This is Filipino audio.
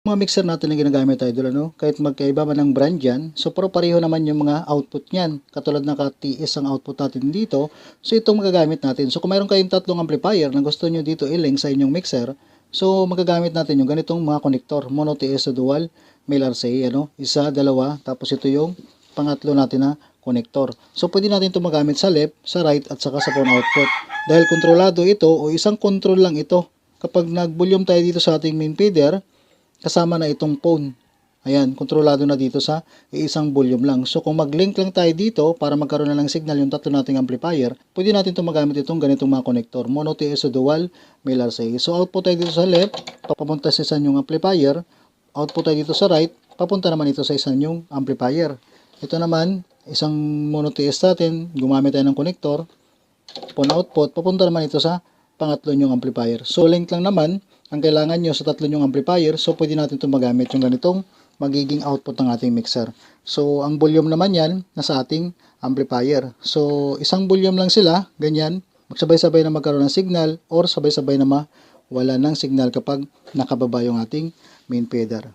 Mga mixer natin na ginagamit tayo doon, ano? Kahit magkaiba man ng brand yan, so pero pareho naman yung mga output niyan. Katulad ng ka-TS ang output natin dito, so itong magagamit natin. So kung mayroon kayong tatlong amplifier na gusto nyo dito i-link sa inyong mixer, so magagamit natin yung ganitong mga connector, mono TS to dual, male RCA, ano? Isa, dalawa, tapos ito yung pangatlo natin na connector. So pwede natin ito magamit sa left, sa right, at saka sa phone output. Dahil kontrolado ito o isang control lang ito. Kapag nag-volume tayo dito sa ating main feeder, kasama na itong phone. Ayan, kontrolado na dito sa isang volume lang. So kung mag-link lang tayo dito para magkaroon na ng signal yung tatlo nating amplifier, pwede natin itong magamit itong ganitong mga connector. Mono TS o dual, male RCA. So output tayo dito sa left, papunta sa isang yung amplifier. Output tayo dito sa right, papunta naman ito sa isang yung amplifier. Ito naman, isang mono TS natin, gumamit tayo ng connector. Phone output, papunta naman ito sa pangatlo yung amplifier. So link lang naman ang kailangan nyo sa tatlo yung amplifier, so pwede natin itong magamit yung ganitong magiging output ng ating mixer. So ang volume naman yan nasa ating amplifier. So isang volume lang sila, ganyan, magsabay-sabay na magkaroon ng signal or sabay-sabay na mawala ng signal kapag nakababa yung ating main feeder.